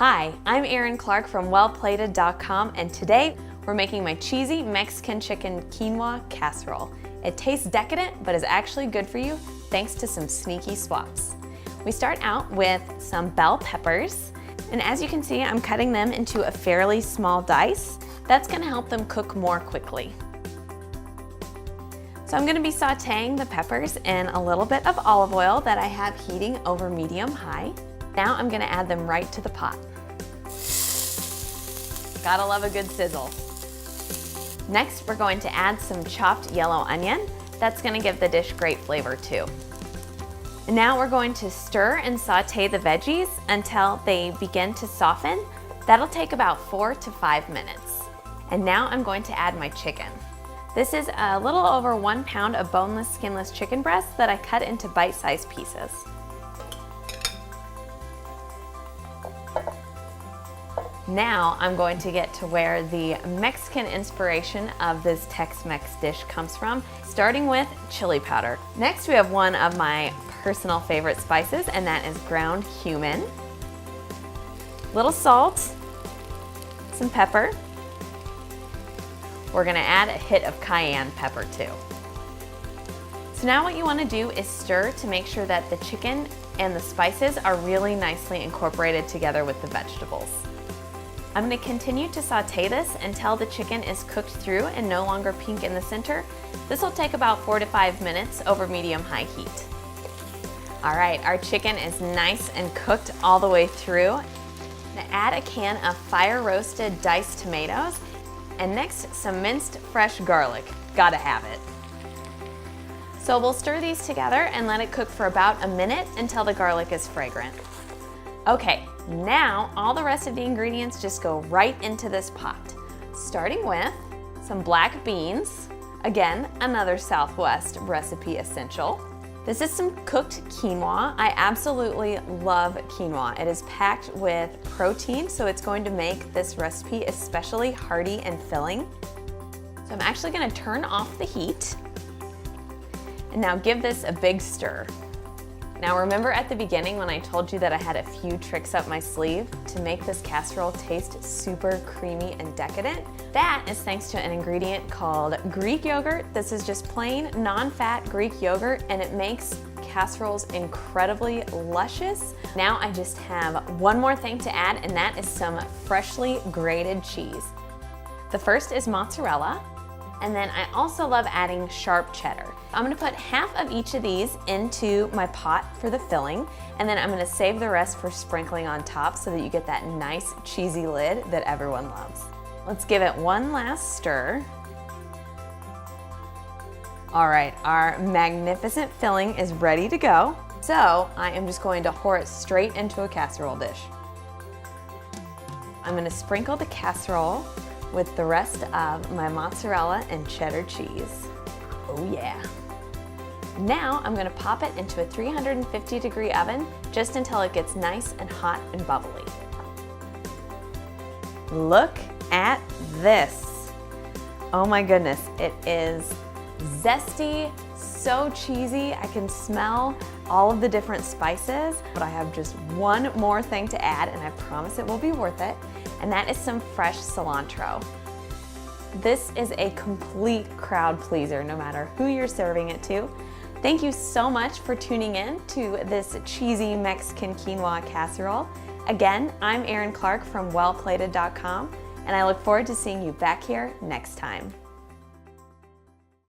Hi, I'm Erin Clarke from wellplated.com, and today we're making my cheesy Mexican chicken quinoa casserole. It tastes decadent, but is actually good for you thanks to some sneaky swaps. We start out with some bell peppers, and as you can see, I'm cutting them into a fairly small dice. That's gonna help them cook more quickly. So I'm gonna be sauteing the peppers in a little bit of olive oil that I have heating over medium-high. Now I'm gonna add them right to the pot. Gotta love a good sizzle. Next, we're going to add some chopped yellow onion. That's gonna give the dish great flavor too. And now we're going to stir and saute the veggies until they begin to soften. That'll take about 4 to 5 minutes. And now I'm going to add my chicken. This is a little over 1 pound of boneless, skinless chicken breast that I cut into bite-sized pieces. Now I'm going to get to where the Mexican inspiration of this Tex-Mex dish comes from, starting with chili powder. Next, we have one of my personal favorite spices, and that is ground cumin. Little salt, some pepper. We're gonna add a hit of cayenne pepper too. So now what you wanna do is stir to make sure that the chicken and the spices are really nicely incorporated together with the vegetables. I'm gonna continue to saute this until the chicken is cooked through and no longer pink in the center. This will take about 4 to 5 minutes over medium-high heat. All right, our chicken is nice and cooked all the way through. I'm gonna add a can of fire-roasted diced tomatoes, and next, some minced fresh garlic. Gotta have it. So we'll stir these together and let it cook for about a minute until the garlic is fragrant. Okay, now all the rest of the ingredients just go right into this pot. Starting with some black beans. Again, another Southwest recipe essential. This is some cooked quinoa. I absolutely love quinoa. It is packed with protein, so it's going to make this recipe especially hearty and filling. So I'm actually gonna turn off the heat and now give this a big stir. Now remember at the beginning when I told you that I had a few tricks up my sleeve to make this casserole taste super creamy and decadent? That is thanks to an ingredient called Greek yogurt. This is just plain, non-fat Greek yogurt, and it makes casseroles incredibly luscious. Now I just have one more thing to add, and that is some freshly grated cheese. The first is mozzarella, and then I also love adding sharp cheddar. I'm gonna put half of each of these into my pot for the filling, and then I'm gonna save the rest for sprinkling on top so that you get that nice cheesy lid that everyone loves. Let's give it one last stir. All right, our magnificent filling is ready to go. So I am just going to pour it straight into a casserole dish. I'm gonna sprinkle the casserole with the rest of my mozzarella and cheddar cheese. Oh yeah. Now I'm gonna pop it into a 350-degree oven just until it gets nice and hot and bubbly. Look at this. Oh my goodness, it is zesty, so cheesy. I can smell all of the different spices, but I have just one more thing to add, and I promise it will be worth it, and that is some fresh cilantro. This is a complete crowd pleaser, no matter who you're serving it to. Thank you so much for tuning in to this cheesy Mexican quinoa casserole. Again, I'm Erin Clarke from wellplated.com, and I look forward to seeing you back here next time.